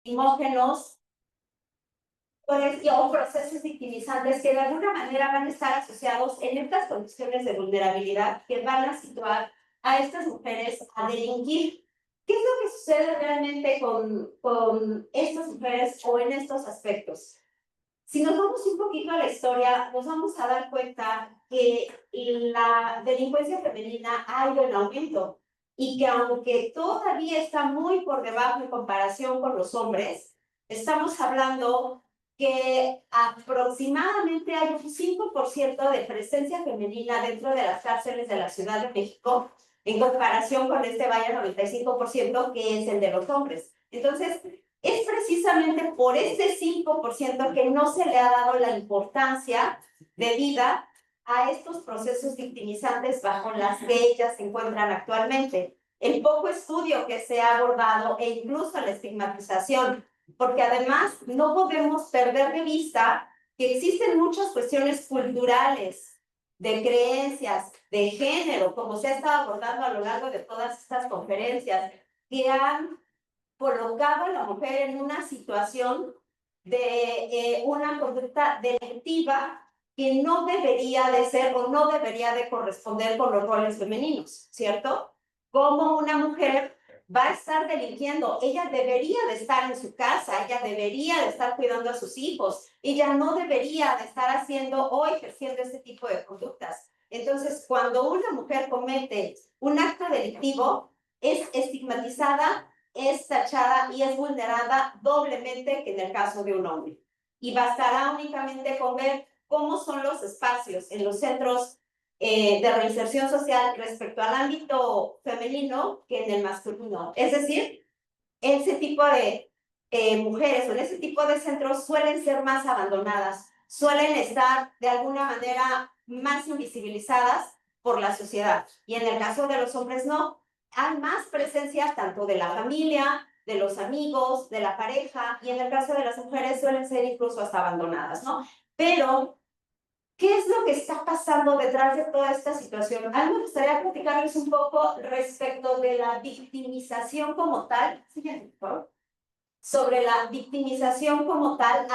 victimógenos o procesos victimizantes que de alguna manera van a estar asociados en estas condiciones de vulnerabilidad que van a situar a estas mujeres a delinquir. ¿Qué es lo que sucede realmente con estas mujeres o en estos aspectos? Si nos vamos un poquito a la historia, nos vamos a dar cuenta que la delincuencia femenina ha ido en aumento y que aunque todavía está muy por debajo en comparación con los hombres, estamos hablando que aproximadamente hay un 5% de presencia femenina dentro de las cárceles de la Ciudad de México en comparación con este vaya 95% que es el de los hombres. Entonces, es precisamente por este 5% que no se le ha dado la importancia debida a estos procesos victimizantes bajo las que ellas se encuentran actualmente. El poco estudio que se ha abordado e incluso la estigmatización, porque además no podemos perder de vista que existen muchas cuestiones culturales, de creencias, de género, como se ha estado abordando a lo largo de todas estas conferencias, que han colocado a la mujer en una situación de una conducta delictiva que no debería de ser o no debería de corresponder con los roles femeninos, ¿cierto? Como una mujer va a estar delinquiendo, ella debería de estar en su casa, ella debería de estar cuidando a sus hijos, ella no debería de estar haciendo o ejerciendo este tipo de conductas. Entonces, cuando una mujer comete un acto delictivo, es estigmatizada, es tachada y es vulnerada doblemente que en el caso de un hombre. Y bastará únicamente con ver cómo son los espacios en los centros de reinserción social respecto al ámbito femenino que en el masculino. Es decir, ese tipo de mujeres o en ese tipo de centros suelen ser más abandonadas, suelen estar de alguna manera más invisibilizadas por la sociedad. Y en el caso de los hombres no, hay más presencia tanto de la familia, de los amigos, de la pareja, y en el caso de las mujeres suelen ser incluso hasta abandonadas, ¿no? Pero ¿qué es lo que está pasando detrás de toda esta situación? A mí me gustaría platicarles un poco respecto de la victimización como tal. Siguiente, por favor. Sobre la victimización como tal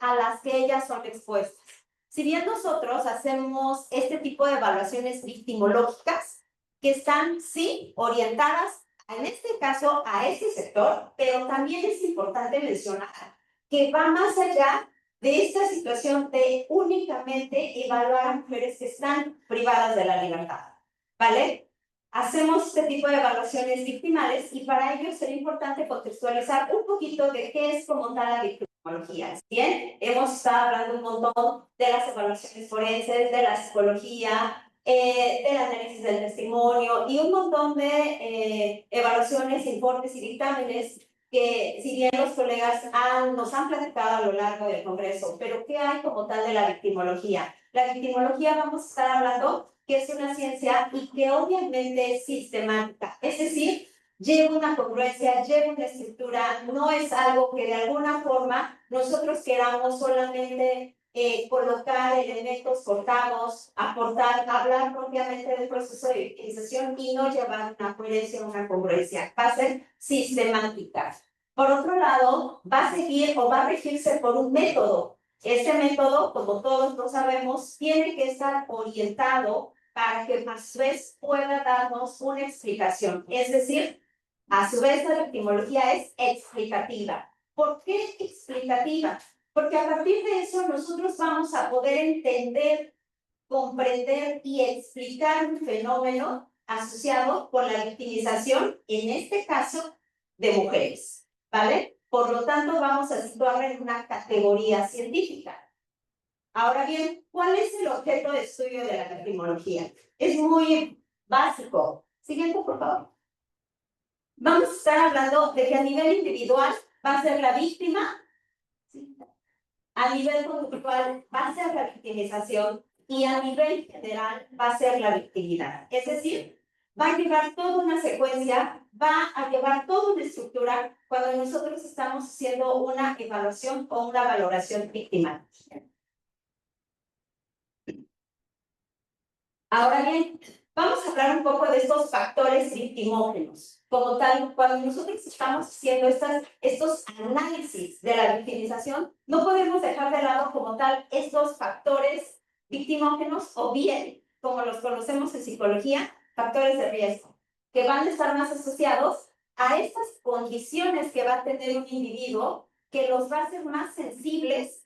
a las que ellas son expuestas. Si bien nosotros hacemos este tipo de evaluaciones victimológicas, que están, sí, orientadas, en este caso, a este sector, pero también es importante mencionar que va más allá de esta situación de únicamente evaluar a mujeres que están privadas de la libertad, ¿vale? Hacemos este tipo de evaluaciones victimales y para ello sería importante contextualizar un poquito de qué es como tal la victimología. Bien, hemos estado hablando un montón de las evaluaciones forenses, de la psicología, del análisis del testimonio y un montón de evaluaciones, informes y dictámenes que si bien los colegas nos han platicado a lo largo del Congreso, pero ¿qué hay como tal de la victimología? La victimología vamos a estar hablando que es una ciencia y que obviamente es sistemática, es decir, lleva una congruencia, lleva una estructura, no es algo que de alguna forma nosotros queramos solamente colocar elementos cortados, aportar, hablar propiamente del proceso de victimización y no llevar una coherencia, una congruencia, va a ser sistemática. Por otro lado, va a seguir o va a regirse por un método. Este método, como todos lo sabemos, tiene que estar orientado para que a su vez pueda darnos una explicación. Es decir, a su vez la victimología es explicativa. ¿Por qué explicativa? Porque a partir de eso nosotros vamos a poder entender, comprender y explicar un fenómeno asociado con la victimización, en este caso, de mujeres, ¿vale? Por lo tanto, vamos a situarla en una categoría científica. Ahora bien, ¿cuál es el objeto de estudio de la victimología? Es muy básico. Siguiente, por favor. Vamos a estar hablando de que a nivel individual va a ser la víctima, a nivel conductual va a ser la victimización y a nivel general va a ser la victimidad. Es decir, va a llevar toda una secuencia, va a llevar toda una estructura cuando nosotros estamos haciendo una evaluación o una valoración victimal. Ahora bien, vamos a hablar un poco de estos factores victimógenos. como tal, cuando nosotros estamos haciendo estos análisis de la victimización, no podemos dejar de lado como tal estos factores victimógenos o bien, como los conocemos en psicología, factores de riesgo, que van a estar más asociados a estas condiciones que va a tener un individuo que los va a hacer más sensibles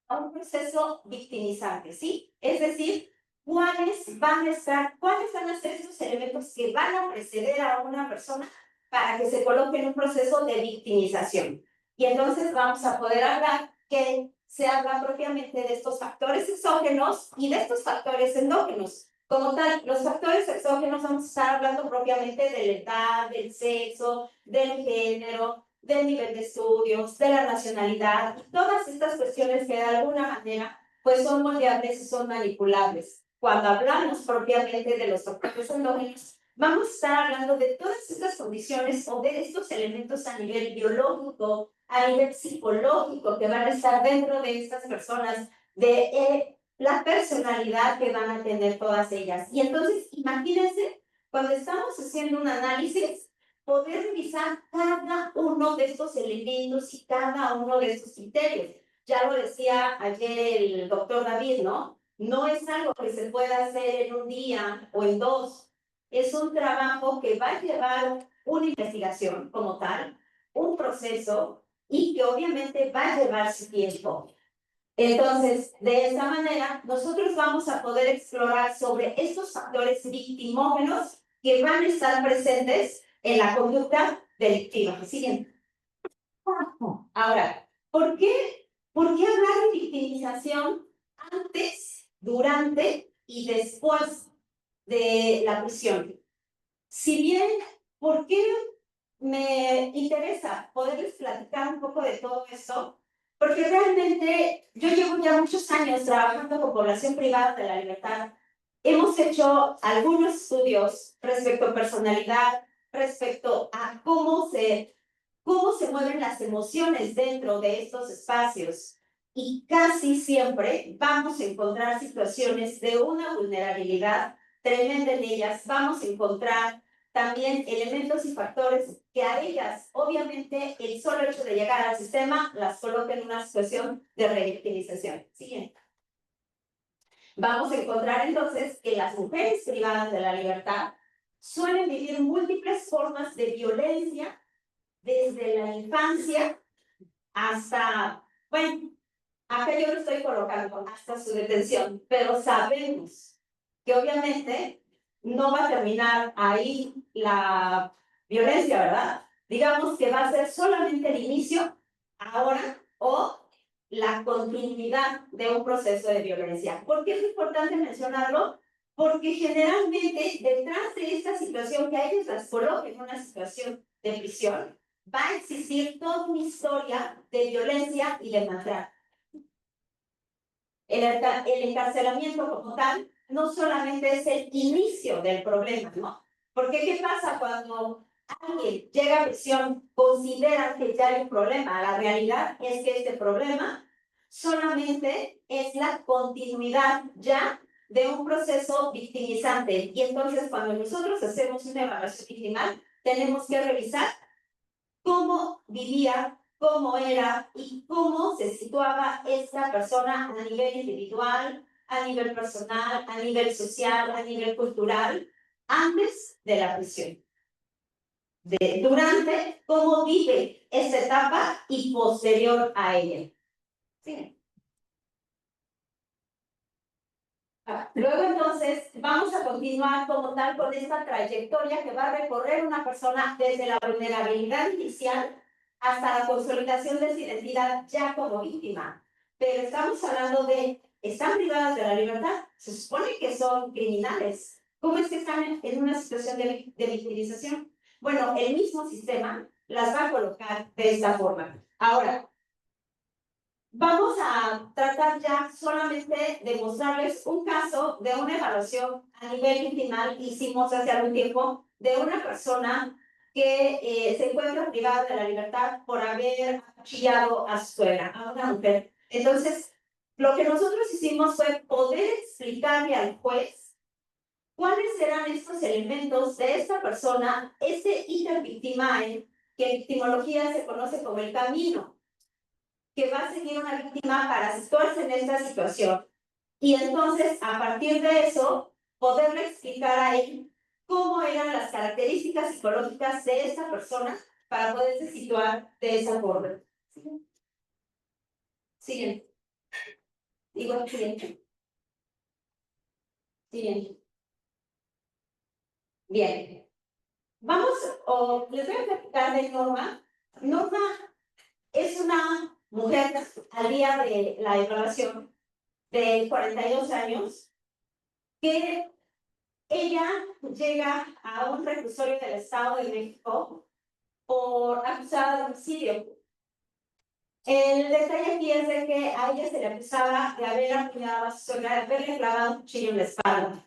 a un proceso victimizante, ¿sí? Es decir, cuáles van a ser esos elementos que van a preceder a una persona para que se coloque en un proceso de victimización. Y entonces vamos a poder hablar que se habla propiamente de estos factores exógenos y de estos factores endógenos. Como tal, los factores exógenos vamos a estar hablando propiamente de la edad, del sexo, del género, del nivel de estudios, de la nacionalidad, y todas estas cuestiones que de alguna manera pues son moldeables y son manipulables. Cuando hablamos propiamente de los factores endógenos, vamos a estar hablando de todas estas condiciones o de estos elementos a nivel biológico, a nivel psicológico, que van a estar dentro de estas personas, de la personalidad que van a tener todas ellas. Y entonces, imagínense, cuando estamos haciendo un análisis, poder revisar cada uno de estos elementos y cada uno de estos criterios. Ya lo decía ayer el doctor David, ¿no? No es algo que se pueda hacer en un día o en dos. Es un trabajo que va a llevar una investigación como tal, un proceso, y que obviamente va a llevar su tiempo. Entonces, de esta manera, nosotros vamos a poder explorar sobre estos factores victimógenos que van a estar presentes en la conducta delictiva. Siguiente. Ahora, ¿por qué hablar de victimización antes, durante y después de la prisión? Si bien, ¿por qué me interesa poderles platicar un poco de todo esto? Porque realmente yo llevo ya muchos años trabajando con población privada de la libertad. Hemos hecho algunos estudios respecto a personalidad, respecto a cómo se mueven las emociones dentro de estos espacios. Y casi siempre vamos a encontrar situaciones de una vulnerabilidad tremenda en ellas. Vamos a encontrar también elementos y factores que a ellas, obviamente, el solo hecho de llegar al sistema las coloca en una situación de revictimización. Siguiente. Vamos a encontrar entonces que las mujeres privadas de la libertad suelen vivir múltiples formas de violencia desde la infancia hasta, bueno, acá yo lo estoy colocando hasta su detención, pero sabemos que obviamente no va a terminar ahí la violencia, ¿verdad? Digamos que va a ser solamente el inicio ahora o la continuidad de un proceso de violencia. ¿Por qué es importante mencionarlo? Porque generalmente detrás de esta situación que a ellos las coloca en una situación de prisión, va a existir toda una historia de violencia y de maltrato. El encarcelamiento como tal no solamente es el inicio del problema, ¿no? Porque ¿qué pasa cuando alguien llega a prisión, considera que ya hay un problema? La realidad es que este problema solamente es la continuidad ya de un proceso victimizante. Y entonces cuando nosotros hacemos una evaluación victimal, tenemos que revisar cómo vivía, cómo era y cómo se situaba esta persona a nivel individual, a nivel personal, a nivel social, a nivel cultural, antes de la prisión. Durante, cómo vive esa etapa y posterior a ella. Sí. Luego entonces vamos a continuar como tal con esta trayectoria que va a recorrer una persona desde la vulnerabilidad inicial hasta la consolidación de su identidad ya como víctima. Pero estamos hablando de, están privadas de la libertad, se supone que son criminales. ¿Cómo es que están en una situación de victimización? Bueno, el mismo sistema las va a colocar de esta forma. Ahora, vamos a tratar ya solamente de mostrarles un caso de una evaluación a nivel victimal que hicimos hace algún tiempo de una persona que se encuentra privada de la libertad por haber acuchillado a su suegra, a una mujer. Entonces, lo que nosotros hicimos fue poder explicarle al juez ¿Cuáles serán estos elementos de esta persona, ese intervictimae, que en victimología se conoce como el camino, que va a seguir una víctima para situarse en esta situación? Y entonces, a partir de eso, poderle explicar a él cómo eran las características psicológicas de esta persona para poderse situar de esa forma. Siguiente. Igual, siguiente. Siguiente. Bien. Vamos, les voy a platicar de Norma. Norma es una mujer al día de la evaluación de 42 años que ella llega a un reclusorio del Estado de México por acusada de homicidio. El detalle aquí es de que a ella se le acusaba de haber apuñalado a su suegra, de haberle clavado un cuchillo en la espalda.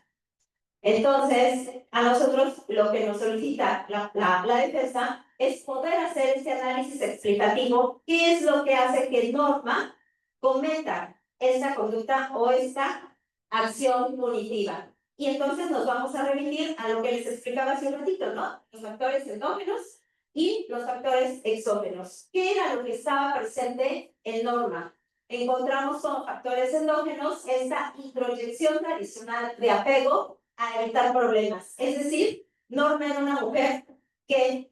Entonces, a nosotros lo que nos solicita la defensa es poder hacer ese análisis explicativo, qué es lo que hace que Norma cometa esta conducta o esta acción punitiva. Y entonces nos vamos a remitir a lo que les explicaba hace un ratito, ¿no? Los factores endógenos y los factores exógenos. ¿Qué era lo que estaba presente en Norma? Encontramos como factores endógenos esta introyección tradicional de apego a evitar problemas. Es decir, Norma era una mujer que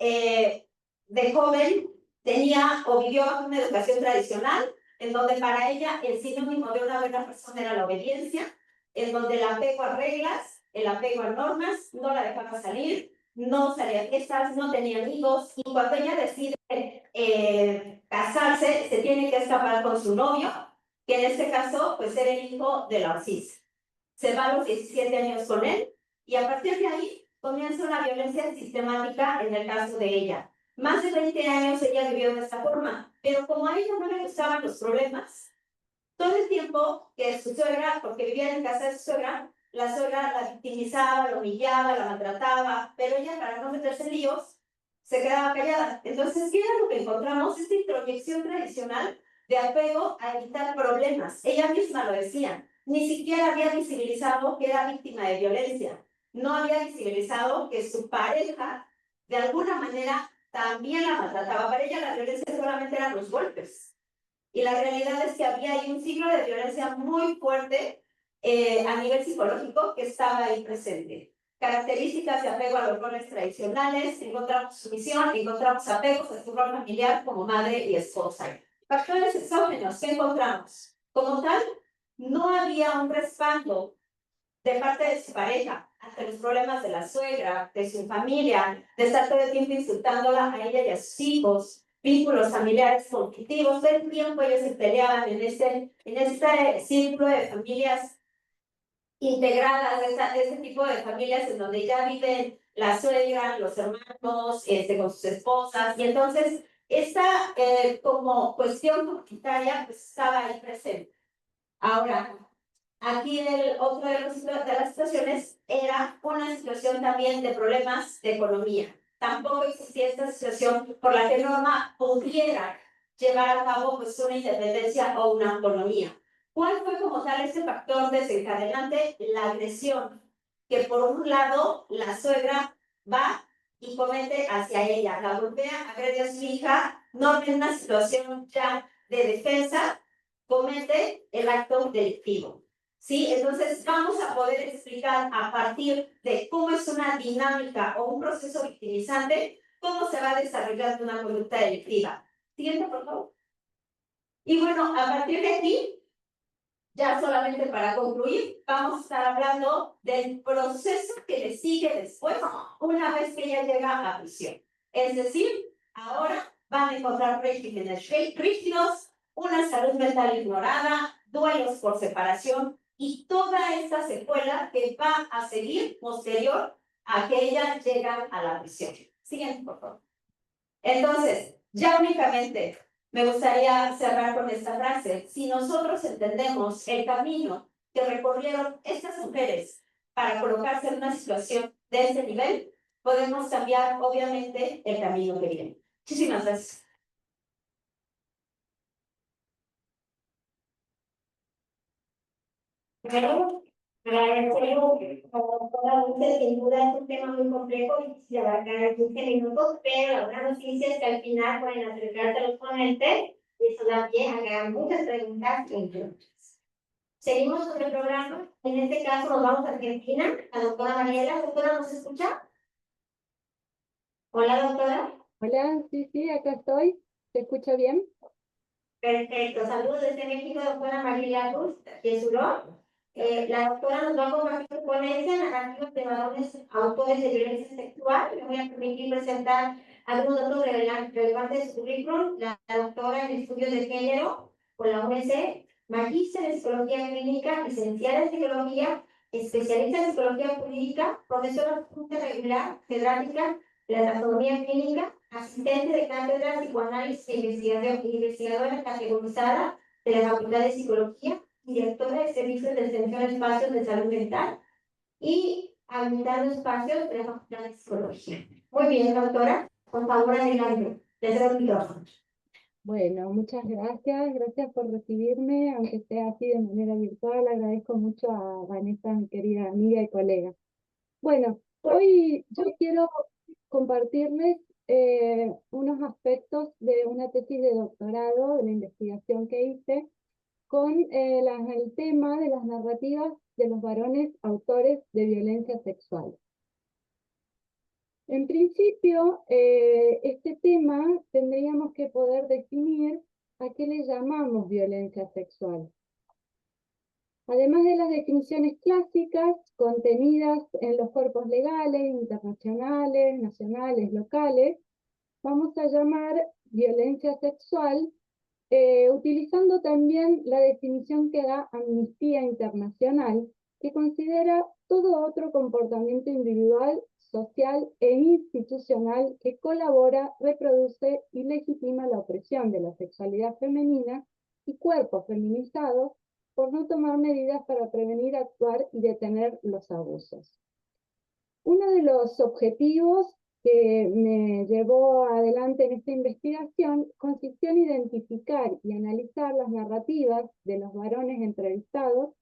de joven tenía o vivió bajo una educación tradicional, en donde para ella el sinónimo de una buena persona era la obediencia, en donde el apego a reglas, el apego a normas, no la dejaba salir, no salía a fiestas, no tenía amigos, y cuando ella decide casarse, se tiene que escapar con su novio, que en este caso pues era el hijo de Narcis. Se va a los 17 años con él, y a partir de ahí comienza una violencia sistemática en el caso de ella. Más de 20 años ella vivió de esta forma, pero como a ella no le gustaban los problemas, todo el tiempo que su suegra, porque vivía en casa de su suegra, la suegra la victimizaba, la humillaba, la maltrataba, pero ella, para no meterse en líos, se quedaba callada. Entonces, ¿qué era lo que encontramos? Esta introyección tradicional de apego a evitar problemas. Ella misma lo decía, ni siquiera había visibilizado que era víctima de violencia. No había visibilizado que su pareja, de alguna manera, también la maltrataba. Para ella la violencia solamente eran los golpes. Y la realidad es que había ahí un signo de violencia muy fuerte a nivel psicológico que estaba ahí presente. Características de apego a los roles tradicionales, encontramos sumisión, encontramos apegos a su rol familiar como madre y esposa. Factores exógenos, ¿qué encontramos? Como tal, no había un respaldo de parte de su pareja ante los problemas de la suegra, de su familia, de estar todo el tiempo insultándola a ella y a sus hijos, vínculos familiares conflictivos. Todo el tiempo ellos se peleaban en este círculo de familias integradas, de este tipo de familias en donde ya viven la suegra, los hermanos, con sus esposas, y entonces esta como cuestión comunitaria pues estaba ahí presente. Ahora, aquí otro de las situaciones era una situación también de problemas de economía. Tampoco existía esta situación por la que Norma pudiera llevar a cabo pues, una independencia o una autonomía. ¿Cuál fue como tal ese factor desencadenante? La agresión, que por un lado la suegra va y comete hacia ella, la golpea, agrede a su hija, Norma en una situación ya de defensa, comete el acto delictivo. ¿Sí? Entonces vamos a poder explicar a partir de cómo es una dinámica o un proceso victimizante, cómo se va desarrollando una conducta delictiva. Siguiente, por favor. Y bueno, a partir de aquí, ya solamente para concluir, vamos a estar hablando del proceso que le sigue después, una vez que ella llega a prisión. Es decir, ahora van a encontrar regímenes rígidos, una salud mental ignorada, duelos por separación y toda esta secuela que va a seguir posterior a que ella llega a la prisión. Siguiente, por favor. Entonces, ya únicamente me gustaría cerrar con esta frase. Si nosotros entendemos el camino que recorrieron estas mujeres para colocarse en una situación de este nivel, podemos cambiar, obviamente, el camino que viene. Muchísimas gracias. Primero, Agradecemos como toda usted, sin duda es un tema muy complejo y quisiera abarcar 15 minutos, pero la buena noticia es que al final pueden acercarse a los ponentes y eso da pie a que hagan muchas preguntas e inquietudes. Seguimos con el programa. En este caso nos vamos a Argentina. La doctora Mariela. ¿Doctora, nos escucha? Hola, doctora. Hola, sí, acá estoy. ¿Se escucha bien? Perfecto. Saludos desde México, doctora Mariela Luz, Yesuró. La doctora nos va a compartir su ponencia narrativas de varones autores de violencia sexual. Me voy a permitir presentar algunos datos relevantes de su currículum. La doctora en estudios de género por la UNC, magíster en psicología clínica, licenciada en psicología, especialista en psicología jurídica, profesora regular, catedrática de la taxonomía clínica, asistente de cátedra, psicoanálisis e investigadora categorizada de la Facultad de Psicología, directora de servicios de extensión de espacios de salud mental y habilitando espacios de la Facultad de Psicología. Muy bien, doctora, por favor, adelante. Les doy el micrófono. Bueno, muchas gracias por recibirme, aunque sea así de manera virtual. Agradezco mucho a Vanessa, mi querida amiga y colega. Bueno, hoy yo quiero compartirles unos aspectos de una tesis de doctorado, de la investigación que hice, con el tema de las narrativas de los varones autores de violencia sexual. En principio, este tema tendríamos que poder definir a qué le llamamos violencia sexual. Además de las definiciones clásicas contenidas en los cuerpos legales, internacionales, nacionales, locales, vamos a llamar violencia sexual, utilizando también la definición que da Amnistía Internacional, que considera todo otro comportamiento individual, social e institucional que colabora, reproduce y legitima la opresión de la sexualidad femenina y cuerpos feminizados por no tomar medidas para prevenir, actuar y detener los abusos. Uno de los objetivos que me llevó adelante en esta investigación consistió en identificar y analizar las narrativas de los varones entrevistados,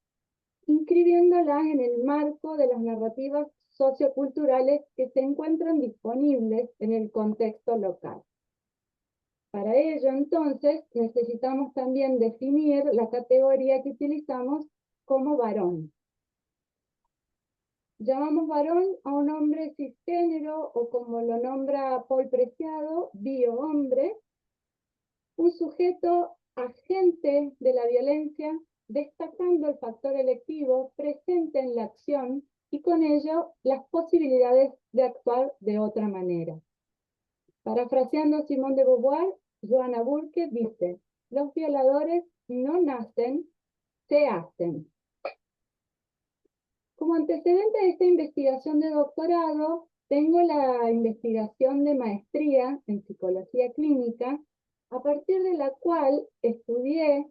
inscribiéndolas en el marco de las narrativas socioculturales que se encuentran disponibles en el contexto local. Para ello, entonces, necesitamos también definir la categoría que utilizamos como varón. Llamamos varón a un hombre cisgénero, o como lo nombra Paul Preciado, biohombre, un sujeto agente de la violencia, destacando el factor electivo presente en la acción y con ello las posibilidades de actuar de otra manera. Parafraseando a Simone de Beauvoir, Johanna Burke dice: los violadores no nacen, se hacen. Como antecedente de esta investigación de doctorado, tengo la investigación de maestría en psicología clínica, a partir de la cual estudié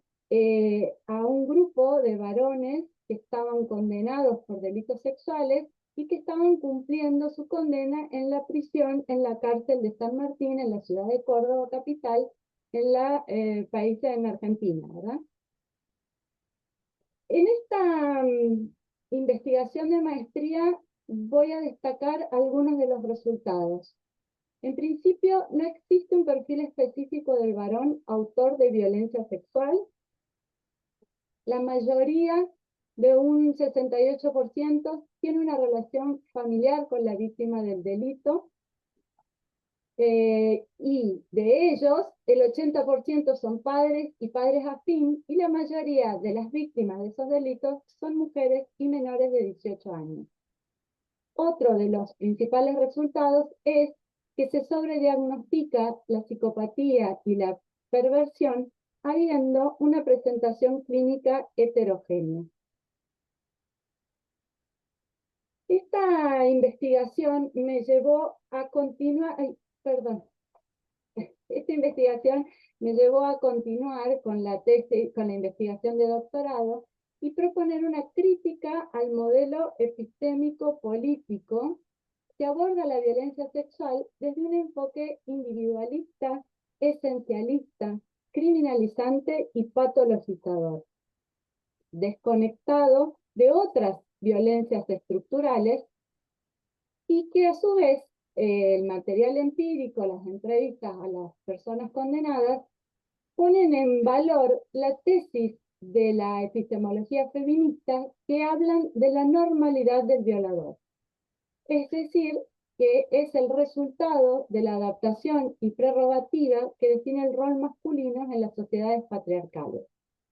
a un grupo de varones que estaban condenados por delitos sexuales y que estaban cumpliendo su condena en la prisión, en la cárcel de San Martín, en la ciudad de Córdoba, capital, en la país en Argentina, ¿verdad? En esta investigación de maestría voy a destacar algunos de los resultados. En principio, no existe un perfil específico del varón autor de violencia sexual. La mayoría, de un 68%, tiene una relación familiar con la víctima del delito. Y de ellos, el 80% son padres y padres afín, y la mayoría de las víctimas de esos delitos son mujeres y menores de 18 años. Otro de los principales resultados es que se sobrediagnostica la psicopatía y la perversión, habiendo una presentación clínica heterogénea. Esta investigación me llevó a continuar, Esta investigación me llevó a continuar con la tesis, con la investigación de doctorado, y proponer una crítica al modelo epistémico político que aborda la violencia sexual desde un enfoque individualista, esencialista, criminalizante y patologizador, desconectado de otras violencias estructurales, y que a su vez el material empírico, las entrevistas a las personas condenadas, ponen en valor la tesis de la epistemología feminista que hablan de la normalidad del violador. Es decir, que es el resultado de la adaptación y prerrogativa que define el rol masculino en las sociedades patriarcales.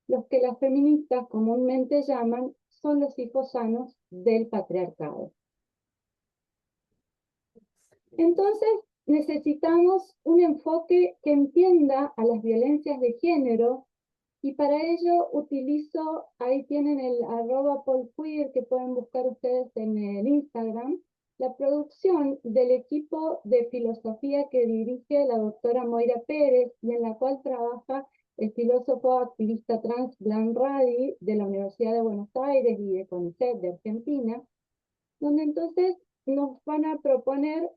Los que las feministas comúnmente llaman son los hijos sanos del patriarcado. Entonces, necesitamos un enfoque que entienda a las violencias de género, y para ello utilizo, ahí tienen el @polqueer que pueden buscar ustedes en el Instagram, la producción del equipo de filosofía que dirige la doctora Moira Pérez y en la cual trabaja el filósofo activista trans Blan Radi de la Universidad de Buenos Aires y de CONICET de Argentina, donde entonces nos van a proponer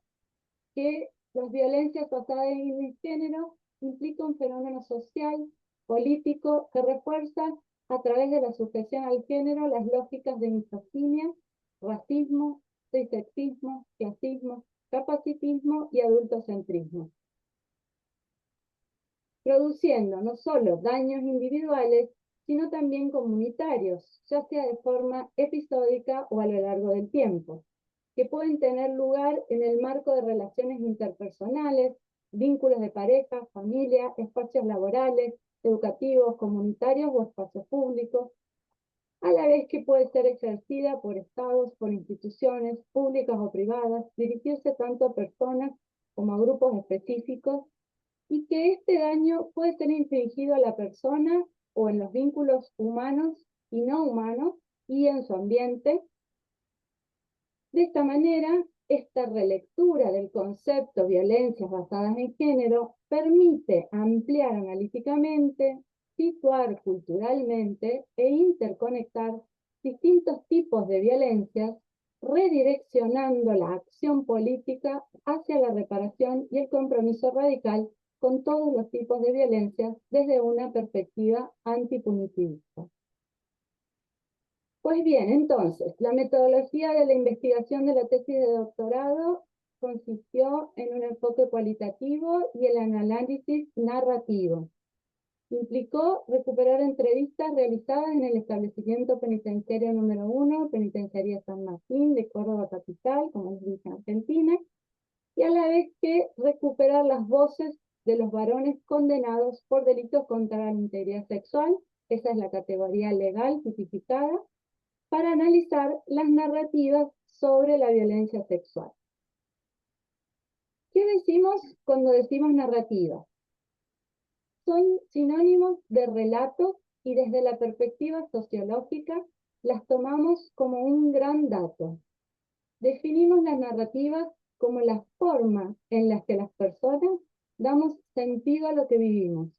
que las violencias basadas en el género implican un fenómeno social, político, que refuerza a través de la sujeción al género las lógicas de misoginia, racismo, sexismo, clasismo, capacitismo y adultocentrismo, produciendo no solo daños individuales, sino también comunitarios, ya sea de forma episódica o a lo largo del tiempo, que pueden tener lugar en el marco de relaciones interpersonales, vínculos de pareja, familia, espacios laborales, educativos, comunitarios o espacios públicos, a la vez que puede ser ejercida por estados, por instituciones públicas o privadas, dirigirse tanto a personas como a grupos específicos, y que este daño puede ser infligido a la persona o en los vínculos humanos y no humanos y en su ambiente. De esta manera, esta relectura del concepto violencias basadas en género permite ampliar analíticamente, situar culturalmente e interconectar distintos tipos de violencias, redireccionando la acción política hacia la reparación y el compromiso radical con todos los tipos de violencias desde una perspectiva antipunitivista. Pues bien, entonces, la metodología de la investigación de la tesis de doctorado consistió en un enfoque cualitativo y el análisis narrativo. Implicó recuperar entrevistas realizadas en el establecimiento penitenciario número 1, Penitenciaría San Martín de Córdoba Capital, como es dice Argentina, y a la vez que recuperar las voces de los varones condenados por delitos contra la integridad sexual, esa es la categoría legal tipificada, para analizar las narrativas sobre la violencia sexual. ¿Qué decimos cuando decimos narrativa? Son sinónimos de relatos y desde la perspectiva sociológica las tomamos como un gran dato. Definimos las narrativas como la forma en la que las personas damos sentido a lo que vivimos.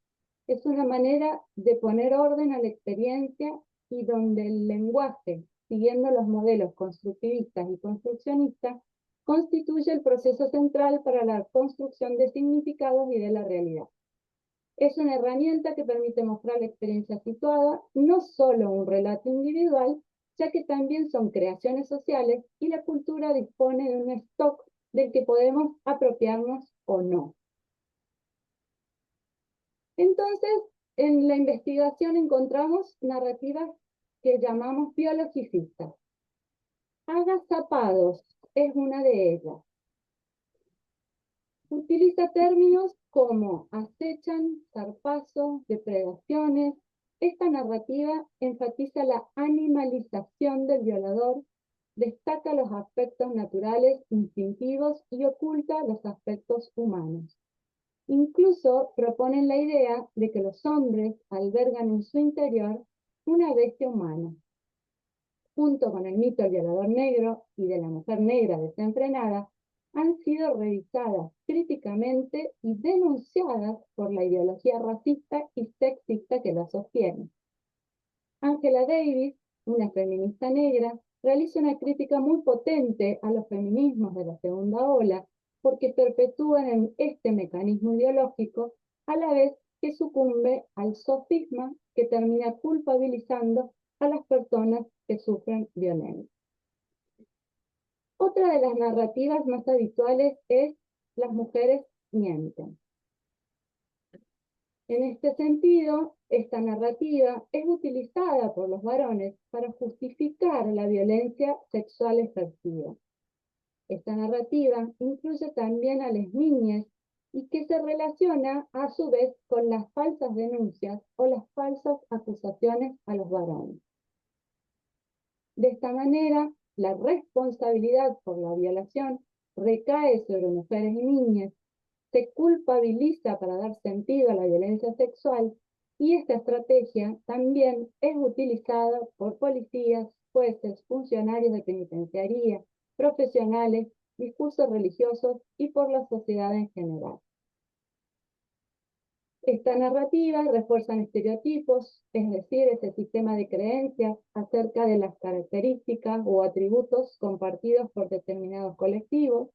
Es una manera de poner orden a la experiencia y donde el lenguaje, siguiendo los modelos constructivistas y construccionistas, constituye el proceso central para la construcción de significados y de la realidad. Es una herramienta que permite mostrar la experiencia situada, no solo un relato individual, ya que también son creaciones sociales y la cultura dispone de un stock del que podemos apropiarnos o no. Entonces, en la investigación encontramos narrativas que llamamos biologicistas. Agazapados es una de ellas. Utiliza términos como acechan, zarpazo, depredaciones. Esta narrativa enfatiza la animalización del violador, destaca los aspectos naturales, instintivos y oculta los aspectos humanos. Incluso proponen la idea de que los hombres albergan en su interior una bestia humana. Junto con el mito del violador negro y de la mujer negra desenfrenada, han sido revisadas críticamente y denunciadas por la ideología racista y sexista que la sostiene. Angela Davis, una feminista negra, realiza una crítica muy potente a los feminismos de la segunda ola porque perpetúan en este mecanismo ideológico a la vez que sucumbe al sofisma que termina culpabilizando a las personas que sufren violencia. Otra de las narrativas más habituales es las mujeres mienten. En este sentido, esta narrativa es utilizada por los varones para justificar la violencia sexual ejercida. Esta narrativa incluye también a las niñas y que se relaciona a su vez con las falsas denuncias o las falsas acusaciones a los varones. De esta manera, la responsabilidad por la violación recae sobre mujeres y niñas, se culpabiliza para dar sentido a la violencia sexual y esta estrategia también es utilizada por policías, jueces, funcionarios de penitenciaría, profesionales, discursos religiosos y por la sociedad en general. Esta narrativa refuerza estereotipos, es decir, ese sistema de creencias acerca de las características o atributos compartidos por determinados colectivos,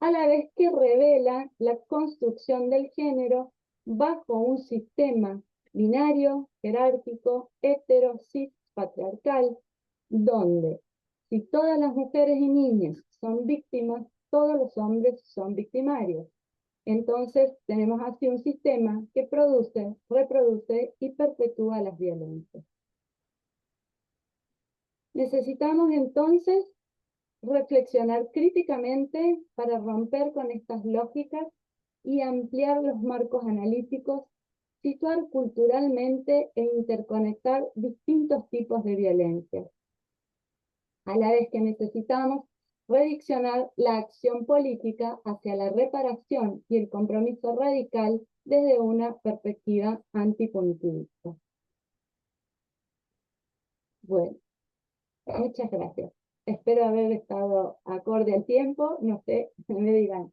a la vez que revela la construcción del género bajo un sistema binario, jerárquico, hetero, cis, patriarcal, donde si todas las mujeres y niñas son víctimas, todos los hombres son victimarios. Entonces tenemos así un sistema que produce, reproduce y perpetúa las violencias. Necesitamos entonces reflexionar críticamente para romper con estas lógicas y ampliar los marcos analíticos, situar culturalmente e interconectar distintos tipos de violencia. A la vez que necesitamos rediccionar la acción política hacia la reparación y el compromiso radical desde una perspectiva antipunitivista. Bueno, muchas gracias. Espero haber estado acorde al tiempo, no sé, me dirán.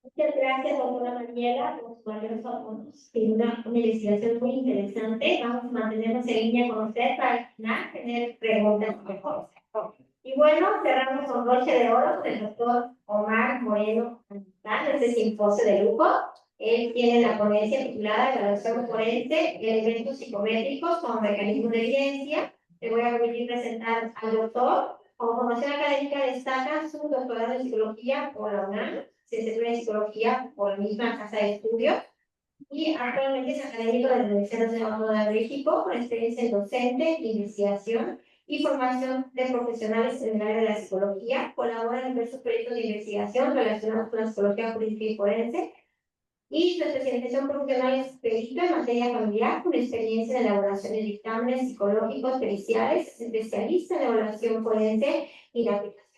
Muchas gracias, doctora Mariela, por sus valiosos aportes. Tiene una investigación muy interesante. Vamos a mantenernos en línea con usted para al final tener preguntas mejor. Y bueno, cerramos con broche de oro del doctor Omar Moreno Antán, este simposio de lujo. Él tiene la ponencia titulada Evaluación forense, elementos psicométricos como mecanismos de evidencia. Le voy a permitir presentar al doctor. Como formación académica destaca su doctorado en psicología por la UNAM, licenciatura en psicología por la misma casa de estudio, y actualmente es académico de la Universidad Nacional de México con experiencia en docente, investigación y formación de profesionales en el área de la psicología. Colabora en diversos proyectos de investigación relacionados con la psicología jurídica y forense, y su especialización profesional es perito en materia familiar, con experiencia en elaboración de dictámenes psicológicos periciales, es especialista en evaluación forense y la aplicación.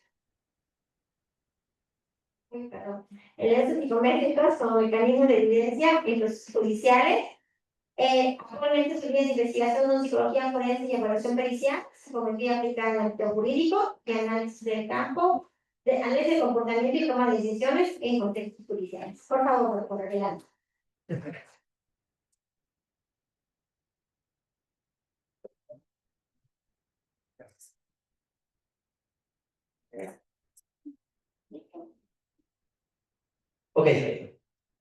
Elementos psicométricos como mecanismos de evidencia en los judiciales. Actualmente su línea de investigación en psicología forense y evaluación pericial, psicología aplicada en el ámbito jurídico y análisis del campo, de análisis de comportamiento y toma de decisiones en contextos judiciales. Por favor, por adelante. Ok.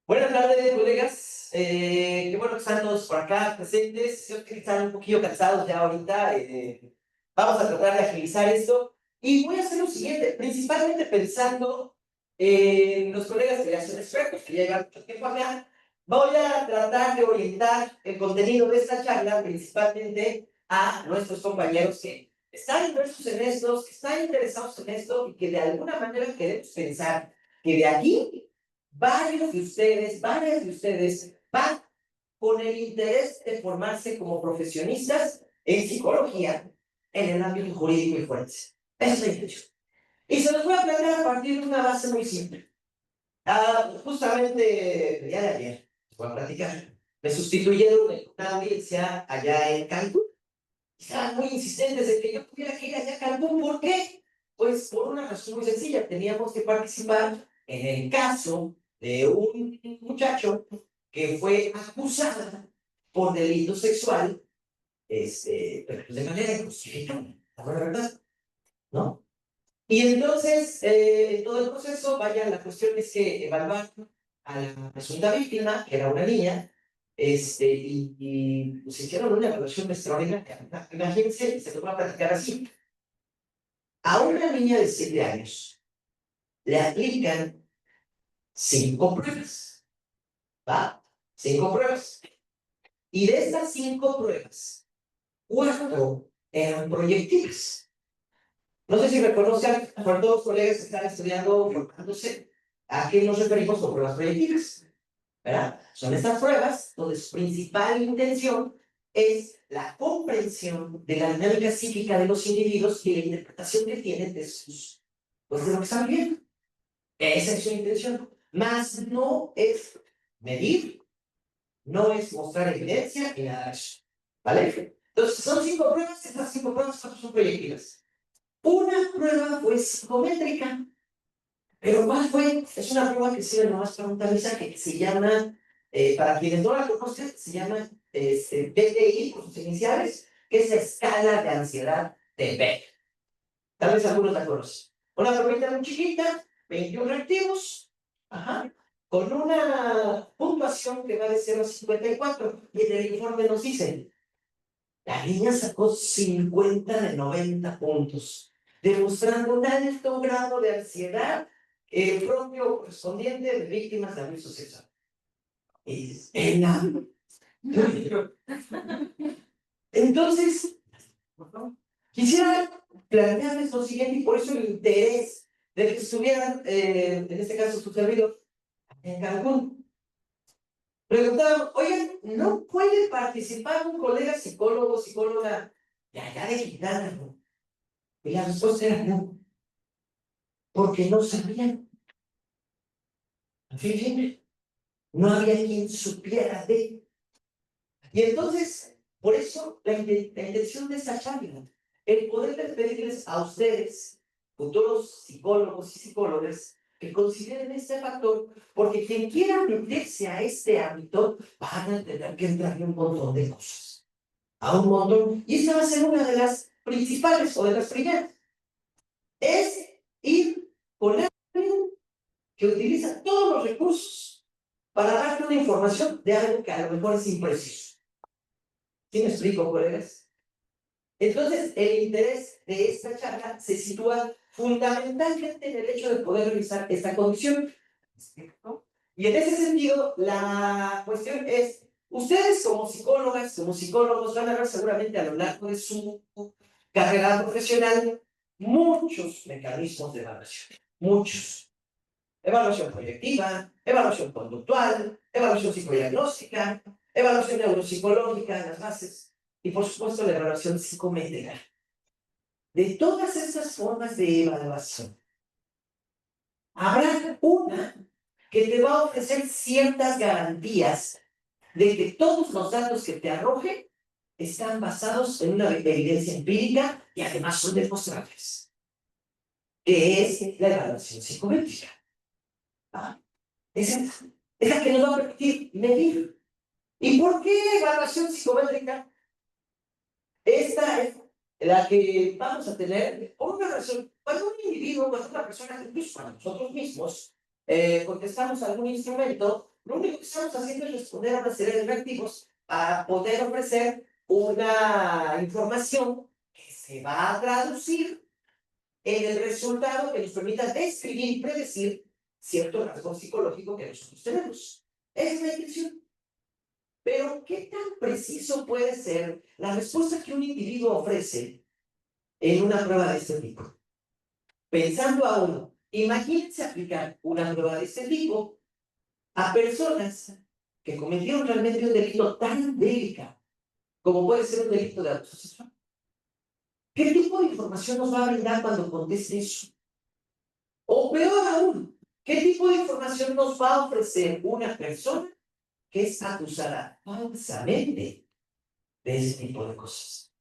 Buenas tardes, colegas. Qué bueno que están todos por acá presentes. Yo creo que están un poquillo cansados ya ahorita. Vamos a tratar de agilizar esto. Y voy a hacer lo siguiente, principalmente pensando en los colegas que ya son expertos, que ya llevan mucho tiempo acá. Voy a tratar de orientar el contenido de esta charla principalmente a nuestros compañeros que están inmersos en esto, que están interesados en esto y que de alguna manera queremos pensar que de aquí varias de ustedes van con el interés de formarse como profesionistas en psicología en el ámbito jurídico y forense. Esa es la intención. Y se los voy a plantear a partir de una base muy simple. Justamente el día de ayer, les voy a platicar, me sustituyeron en una audiencia allá en Cancún. Estaban muy insistentes de que yo tuviera que ir allá a Cancún. ¿Por qué? Pues por una razón muy sencilla. Teníamos que participar en el caso de un muchacho que fue acusado por delito sexual, pero de manera injustificada, la verdad, ¿no? Y entonces, en todo el proceso, vaya, la cuestión es que evaluaron a la presunta víctima, que era una niña, y pues hicieron una evaluación extraordinaria. Imagínense, se tocó a platicar así. A una niña de 7 años le aplican 5 pruebas, ¿va? 5 pruebas. Y de estas 5 pruebas, 4 eran proyectivas. No sé si reconocen, por todos los colegas que están estudiando, formándose, a qué nos referimos con pruebas proyectivas, ¿verdad? Son estas pruebas donde su principal intención es la comprensión de la dinámica psíquica de los individuos y la interpretación que tienen de sus, pues de lo que están viendo. Esa es su intención. Más no es medir, no es mostrar evidencia y nada de eso. ¿Vale? Entonces, son 5 pruebas, estas 5 pruebas son proyectivas. Una prueba fue psicométrica, pero ¿cuál fue? Es una prueba que sirve nomás para un tamizaje que se llama, para quienes no la conocen, se llama PTI, por sus iniciales, que es la escala de ansiedad de Beck. Tal vez algunos la conocen. Una pruebita muy chiquita, 21 reactivos, ajá, con una puntuación que va de 0 a 54. Y en el informe nos dicen, la niña sacó 50 de 90 puntos, demostrando un alto grado de ansiedad propio correspondiente de víctimas de abuso sexual. Es enorme. Entonces, quisiera plantearles lo siguiente, y por eso el interés de que estuvieran, en este caso su servidor, en Cancún. Preguntaban, oigan, ¿no puede participar un colega psicólogo, psicóloga de allá de Quintana Roo? Y la respuesta era no, porque no sabían. Fíjense, no había quien supiera de. Y entonces, por eso la intención de esta charla, el poder pedirles a ustedes, futuros psicólogos y psicólogas, que consideren este factor, porque quien quiera meterse a este ámbito, van a tener que entrar en un montón de cosas. A un montón. Y esta va a ser una de las principales o de las primeras. Es ir con alguien que utiliza todos los recursos para darte una información de algo que a lo mejor es impreciso. ¿Sí me explico, colegas? Entonces, el interés de esta charla se sitúa fundamentalmente en el hecho de poder revisar esta condición. ¿No? Y en ese sentido, la cuestión es, ustedes como psicólogas, como psicólogos, van a ver seguramente a lo largo de su carrera profesional muchos mecanismos de evaluación. Muchos. Evaluación proyectiva, evaluación conductual, evaluación psicodiagnóstica, evaluación neuropsicológica de las bases y, por supuesto, la evaluación psicométrica. De todas estas formas de evaluación, habrá una que te va a ofrecer ciertas garantías de que todos los datos que te arroje están basados en una evidencia empírica y además son demostrables, que es la evaluación psicométrica. ¿Ah? Es la que nos va a permitir medir. ¿Y por qué evaluación psicométrica? Esta es la que vamos a tener por una razón. Cuando un individuo, cuando una persona, incluso para nosotros mismos, contestamos algún instrumento, lo único que estamos haciendo es responder a una serie de reactivos para poder ofrecer una información que se va a traducir en el resultado que nos permita describir y predecir cierto rasgo psicológico que nosotros tenemos. Esa es la intención. Pero, ¿qué tan preciso puede ser la respuesta que un individuo ofrece en una prueba de este tipo? Pensando aún, imagínense aplicar una prueba de este tipo a personas que cometieron realmente un delito tan delicado como puede ser un delito de abuso sexual. ¿Qué tipo de información nos va a brindar cuando conteste eso? O peor aún, ¿qué tipo de información nos va a ofrecer una persona que es acusada falsamente de ese tipo de cosas?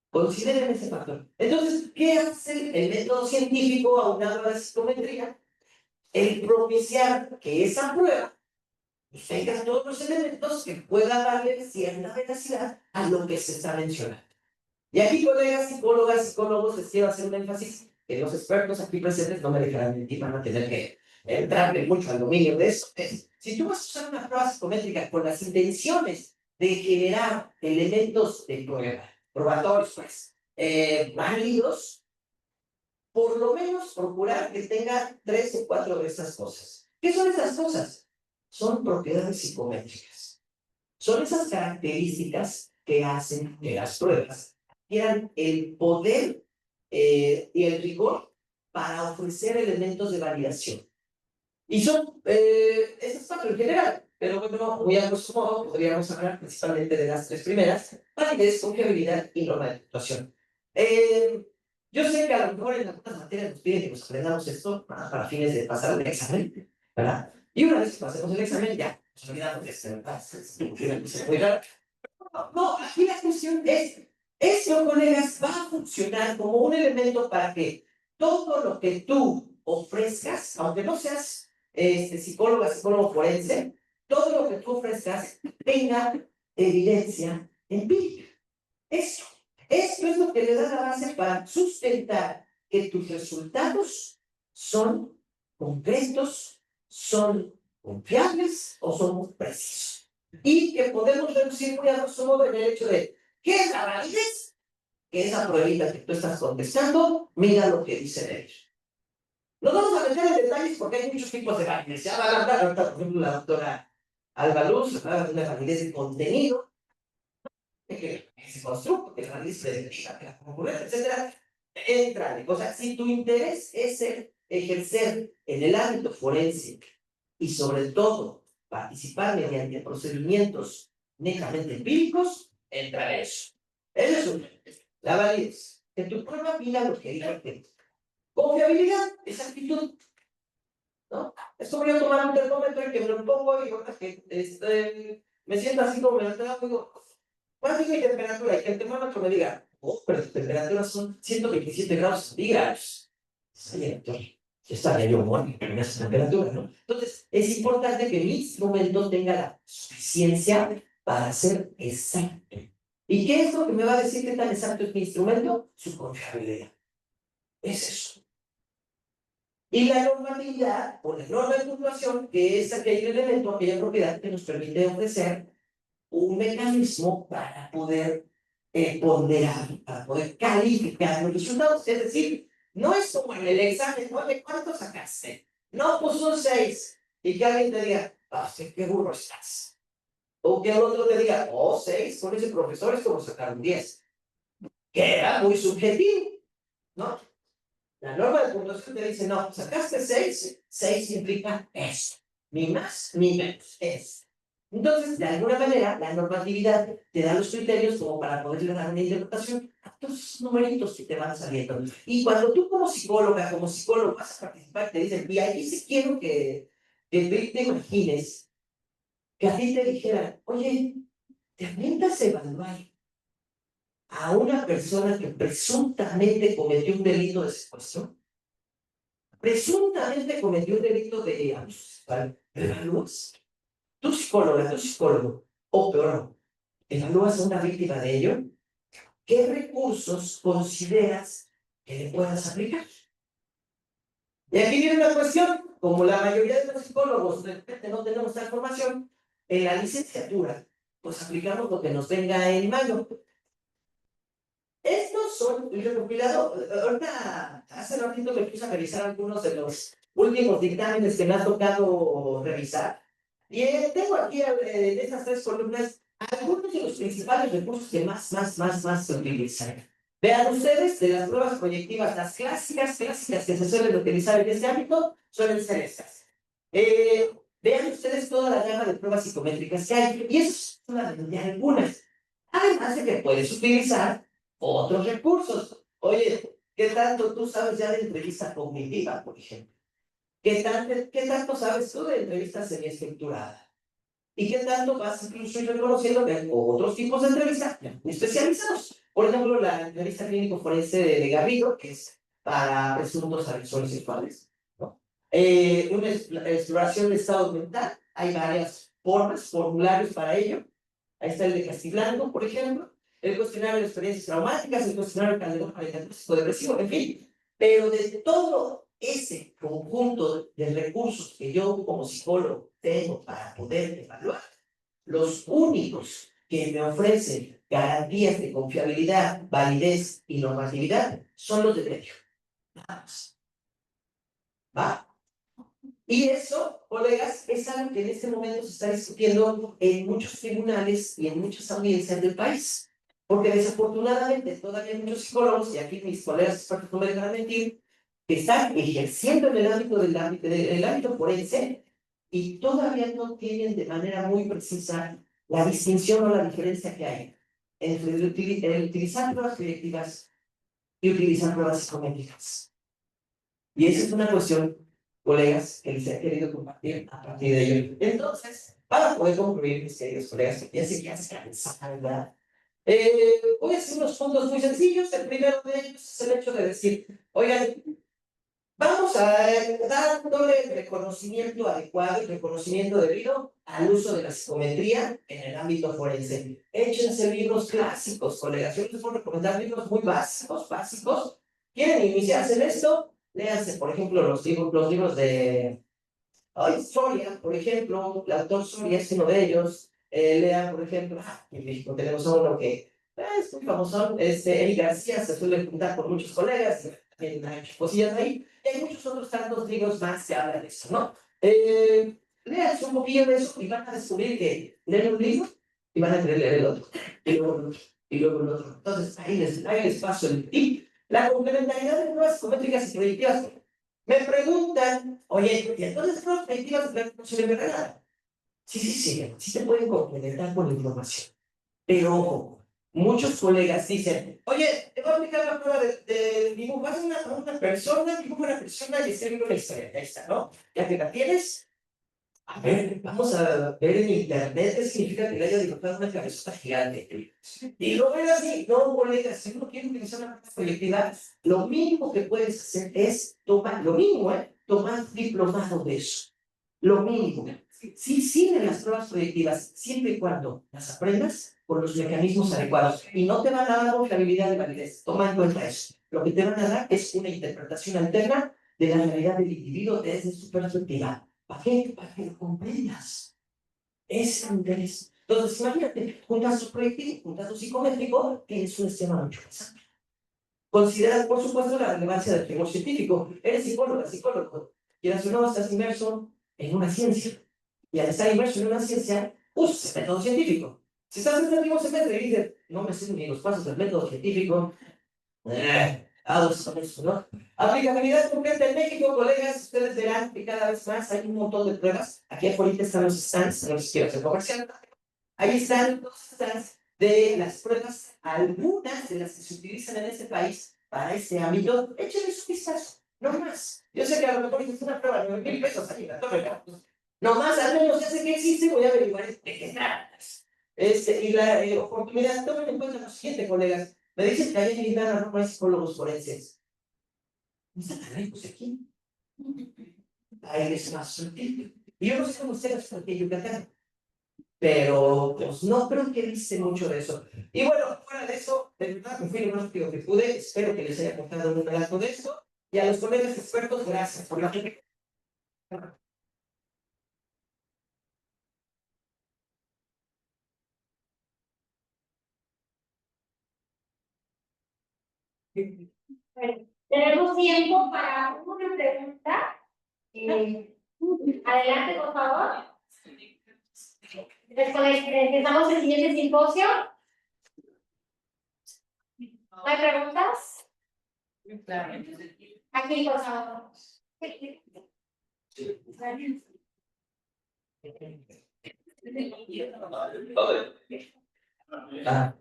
Consideren ese factor. Entonces, ¿qué hace el método científico aunado a la psicometría? El propiciar que esa prueba tenga todos los elementos que pueda darle cierta veracidad a lo que se está mencionando. Y aquí, colegas, psicólogas, psicólogos, les quiero hacer un énfasis que los expertos aquí presentes no me dejarán mentir, van a tener que entrarle mucho al dominio de eso, es, si tú vas a usar una prueba psicométrica con las intenciones de generar elementos de prueba, probatorios, pues, válidos, por lo menos procurar que tenga 3 o 4 de esas cosas. ¿Qué son esas cosas? Son propiedades psicométricas. Son esas características que hacen que las pruebas tengan el poder y el rigor para ofrecer elementos de validación. Y son esas 4 en general, pero bueno, muy a grosso modo podríamos hablar principalmente de las 3 primeras: validez, confiabilidad y norma de puntuación. Yo sé que a lo mejor en algunas materias nos piden que nos aprendamos esto para fines de pasar el examen, ¿verdad? Y una vez que pasemos el examen, ya nos olvidamos de esto. No, aquí la cuestión es, eso, colegas, va a funcionar como un elemento para que todo lo que tú ofrezcas, aunque no seas psicólogo forense, todo lo que tú ofrezcas tenga evidencia empírica. Esto es lo que le da la base para sustentar que tus resultados son concretos, son confiables o son precisos. Y que podemos reducir muy a grosso modo en el hecho de, ¿qué es la validez? Que esa pruebita que tú estás contestando, mira lo que dice ellos. No vamos a meter en detalles porque hay muchos tipos de validez. Ya va a hablar ahorita, por ejemplo, la doctora Alba Luz, habla de una validez de contenido, que se construye, que la validez preventiva, que la concurrencia, etcétera. Entra. O sea, si tu interés es ejercer en el ámbito forense y sobre todo participar mediante procedimientos netamente empíricos, entra eso. Eso es la validez. Que tu prueba mira lo que diga el texto. Confiabilidad, exactitud, ¿no? Es como yo tomar un termómetro y que me lo pongo y que me siento así como me lo tengo, digo, ¿cuál es mi temperatura? Y que el termómetro me diga, oh, pero tu temperatura son 127 grados centígrados. Estaría yo muerto en esa temperatura, ¿no? Entonces, es importante que mi instrumento tenga la suficiencia para ser exacto. ¿Y qué es lo que me va a decir qué tan exacto es mi instrumento? Su confiabilidad. Es eso. Y la normatividad, o la norma de puntuación, que es aquel elemento, aquella propiedad que nos permite ofrecer un mecanismo para poder ponderar, para poder calificar los resultados. Es decir, no es como en el examen, oye, ¿cuánto sacaste? No, pues un 6. Y que alguien te diga, ah, sí, qué burro estás. O que el otro te diga, oh, 6, con ese profesor es como sacar un 10. Queda muy subjetivo, ¿no? La norma de puntuación te dice, no, sacaste 6, 6 implica esto, ni más ni menos, es. Entonces, de alguna manera, la normatividad te da los criterios como para poderle dar una interpretación a estos numeritos que te van saliendo. Y cuando tú como psicóloga, como psicólogo vas a participar, te dicen, y ahí sí quiero que te imagines que a ti te dijeran, oye, ¿te avientas a evaluar a una persona que presuntamente cometió un delito de secuestro? Presuntamente cometió un delito de abuso sexual. ¿Evalúas? Tu psicólogo, o peor, ¿evalúas a una víctima de ello? ¿Qué recursos consideras que le puedas aplicar? Y aquí viene una cuestión, como la mayoría de los psicólogos de repente no tenemos esta formación, en la licenciatura, pues aplicamos lo que nos venga en mano. Estos son, y recopilado, ahorita, hace ratito me puse a revisar algunos de los últimos dictámenes que me ha tocado revisar. Y tengo aquí en estas 3 columnas algunos de los principales recursos que más se utilizan. Vean ustedes, de las pruebas proyectivas, las clásicas que se suelen utilizar en este ámbito, suelen ser estas. Vean ustedes toda la gama de pruebas psicométricas que hay, y eso es solamente algunas. Además de que puedes utilizar otros recursos. Oye, ¿qué tanto tú sabes ya de entrevista cognitiva, por ejemplo? ¿Qué tanto sabes tú de entrevista semiestructurada? ¿Y qué tanto vas incluso reconociendo que hay otros tipos de entrevistas especializados? Por ejemplo, la entrevista clínico-forense de Garrido, que es para presuntos agresores sexuales, ¿no? Una exploración de estado mental, hay varias formas, formularios para ello. Ahí está el de Castiblanco, por ejemplo, el cuestionario de experiencias traumáticas, el cuestionario de Calderón para el diagnóstico depresivo, en fin. Pero de todo ese conjunto de recursos que yo como psicólogo tengo para poder evaluar, los únicos que me ofrecen garantías de confiabilidad, validez y normatividad son los de derecho. Nada más. ¿Va? Y eso, colegas, es algo que en este momento se está discutiendo en muchos tribunales y en muchas audiencias del país. Porque desafortunadamente todavía hay muchos psicólogos, y aquí mis colegas expertos no me dejan mentir, que están ejerciendo en el ámbito forense y todavía no tienen de manera muy precisa la distinción o la diferencia que hay entre el utilizar pruebas directivas y utilizar pruebas psicométricas. Y esa es una cuestión, colegas, que les he querido compartir a partir de ello. Entonces, para poder concluir, mis queridos colegas, que ya sé que ya se cansan, ¿verdad? Voy a hacer unos puntos muy sencillos. El primero de ellos es el hecho de decir, oigan, vamos a dándole el reconocimiento adecuado, el reconocimiento debido al uso de la psicometría en el ámbito forense. Échense libros clásicos, colegas. Yo les puedo recomendar libros muy básicos. ¿Quieren iniciarse en esto? Léanse, por ejemplo, los libros de Soria, por ejemplo. El autor Soria es uno de ellos. Lean, por ejemplo, en México tenemos a uno que es muy famoso, Eric García, se suele juntar con muchos colegas, también ha hecho cosillas ahí. Y hay muchos otros tantos libros más que hablan de eso, ¿no? Lean un poquillo de eso y van a descubrir que leen un libro y van a querer leer el otro, y luego el otro, y luego el otro. Entonces, ahí les paso el tip. La complementariedad de pruebas psicométricas y predictivas. Me preguntan, oye, ¿y entonces pruebas predictivas no sirven de nada? Sí se pueden complementar con la información. Pero muchos colegas dicen, oye, te voy a aplicar la prueba de dibujo, haz una persona, dibuja una persona y escribe una historia. Ahí está, ¿no? Ya que la tienes, a ver, vamos a ver en internet qué significa que le haya dibujado una cabezota gigante. Y lo ven así, no, colegas, si uno quiere utilizar una prueba proyectiva, lo mínimo que puedes hacer es tomar, lo mínimo, tomar diplomado de eso. Lo mínimo. Sí sirven las pruebas proyectivas, siempre y cuando las aprendas con los mecanismos adecuados. Y no te van a dar confiabilidad de validez. Toma en cuenta eso. Lo que te van a dar es una interpretación alterna de la realidad del individuo desde su perspectiva. ¿Para qué? Para que lo comprendas. Es el interés. Entonces, imagínate, un caso proyectivo, un caso psicométrico, tienes un esquema mucho más amplio. Considera, por supuesto, la relevancia del rigor científico. Eres psicólogo. Quieras o no, estás inmerso en una ciencia. Y al estar inmerso en una ciencia, usas el método científico. Si estás en el último semestre y dices, no me sé ni los pasos del método científico, ¿no? Aplicabilidad concreta en México, colegas, ustedes verán que cada vez más hay un montón de pruebas. Aquí afuera están los stands, no les quiero hacer comercial. Ahí están los stands de las pruebas, algunas de las que se utilizan en este país para este ámbito. Échenles un vistazo, no más. Yo sé que a lo mejor es una prueba de 9,000 pesos ahí, la torre. No más, al menos ya sé que existe, voy a averiguar de qué trata. Y la oportunidad, tomen en cuenta lo siguiente, colegas. Me dicen que hay en Lindana no hay psicólogos forenses. No está tan lejos de aquí. Ahí es más sutil. Y yo no sé cómo ustedes porque Yucatán. Pero pues no creo que dice mucho de eso. Y bueno, fuera de eso, de verdad me fui lo más rápido que pude. Espero que les haya aportado un relato de esto. Y a los colegas expertos, gracias por la Bueno, tenemos tiempo para una pregunta. Adelante, por favor. Después empezamos el siguiente simposio. ¿No hay preguntas? Aquí, por favor. Ah.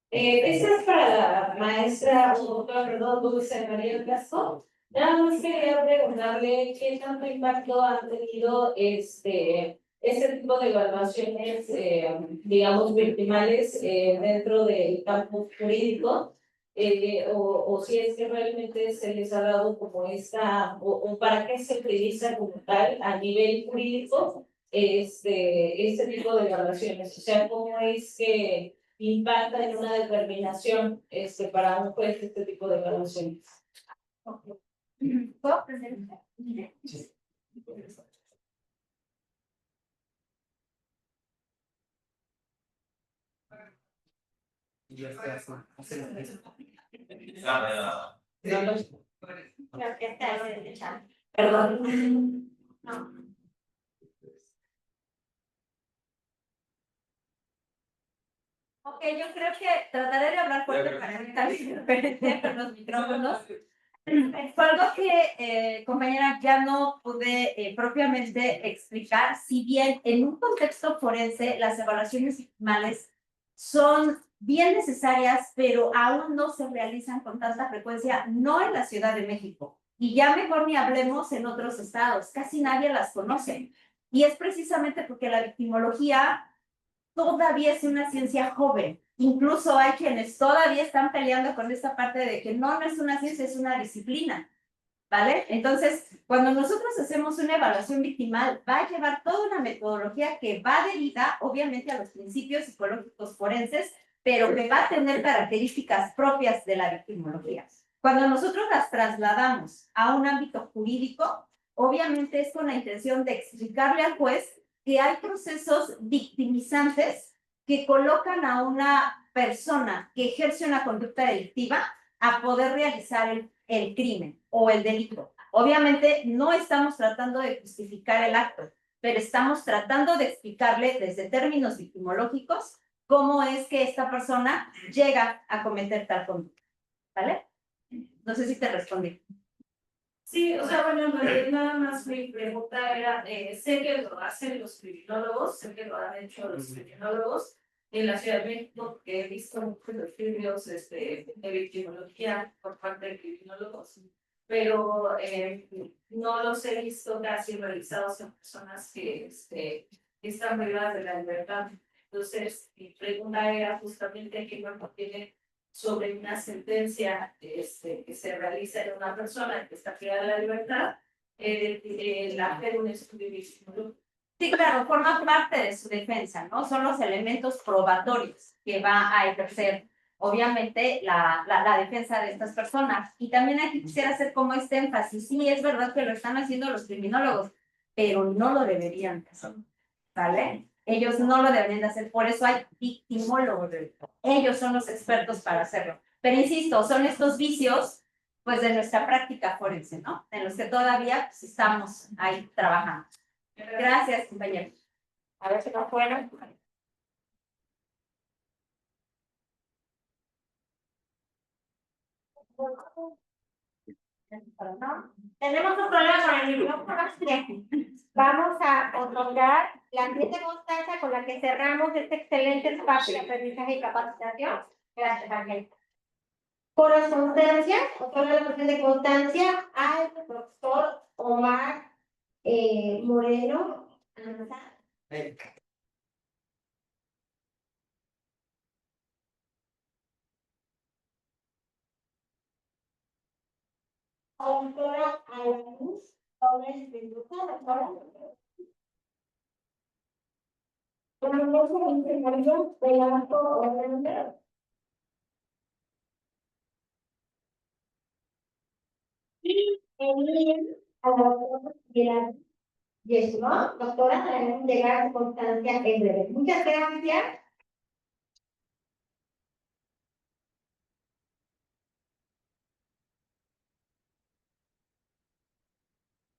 Esta es para la maestra o doctora, perdón, Dulce María Casco. Nada más quería preguntarle qué tanto impacto han tenido este tipo de evaluaciones, digamos, virtuales dentro del campo jurídico, o si es que realmente se les ha dado como o para qué se utiliza como tal a nivel jurídico este tipo de evaluaciones. O sea, cómo es que impacta en una determinación para un juez este tipo de evaluaciones. ¿Puedo aprender? Sí. Y ya está, Creo que está en el chat. Perdón. No. Ok, yo creo que trataré de hablar fuerte para evitar interferencia con los micrófonos. Fue algo que, compañera, ya no pude propiamente explicar, si bien en un contexto forense las evaluaciones victimales son bien necesarias, pero aún no se realizan con tanta frecuencia, no en la Ciudad de México. Y ya mejor ni hablemos en otros estados, casi nadie las conoce. Y es precisamente porque la victimología todavía es una ciencia joven. Incluso hay quienes todavía están peleando con esta parte de que no es una ciencia, es una disciplina, ¿vale? Entonces, cuando nosotros hacemos una evaluación victimal, va a llevar toda una metodología que va debida, obviamente, a los principios psicológicos forenses, pero que va a tener características propias de la victimología. Cuando nosotros las trasladamos a un ámbito jurídico, obviamente es con la intención de explicarle al juez que hay procesos victimizantes que colocan a una persona que ejerce una conducta delictiva a poder realizar el crimen o el delito. Obviamente no estamos tratando de justificar el acto, pero estamos tratando de explicarle desde términos victimológicos cómo es que esta persona llega a cometer tal conducta. ¿Vale? No sé si te respondí. Sí, o sea, bueno, nada más mi pregunta era, sé que lo hacen los criminólogos, sé que lo han hecho los criminólogos en la Ciudad de México, porque he visto muchos estudios de victimología por parte de criminólogos, pero no los he visto casi realizados en personas que están privadas de la libertad. Entonces, mi pregunta era justamente qué cuerpo tiene sobre una sentencia que se realiza en una persona que está privada de la libertad, hacer un estudio victimológico. Sí, claro, forma parte de su defensa, ¿no? Son los elementos probatorios que va a ejercer, obviamente, la defensa de estas personas. Y también aquí quisiera hacer como este énfasis. Sí, es verdad que lo están haciendo los criminólogos, pero no lo deberían hacer, ¿vale? Ellos no lo deberían de hacer, por eso hay victimólogos. Ellos son los expertos para hacerlo. Pero insisto, son estos vicios, pues, de nuestra práctica forense, ¿no? En los que todavía pues, estamos ahí trabajando. Gracias, compañero. A ver si no fueron. ¿No? Tenemos un problema con el micrófono. Vamos a otorgar la siguiente constancia con la que cerramos este excelente espacio de aprendizaje y capacitación. Gracias, Ángel. Correspondencia, otorga la cuestión de constancia al doctor Omar Moreno. Autora Araúz, Torres Mendoza, doctora. Promoción de María Velasco Hernández. Y Emilia a la doctora de la Yesma, doctora, para llegar a su constancia en breve. Muchas gracias.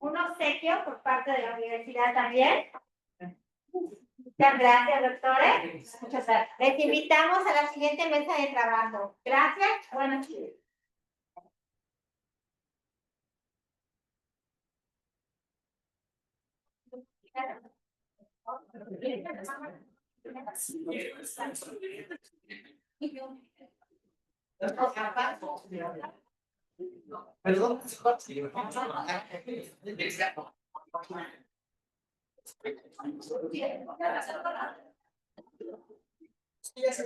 Un obsequio por parte de la universidad también. Muchas gracias, doctores. Muchas gracias. Les invitamos a la siguiente mesa de trabajo. Gracias. Buenas noches. Perdón.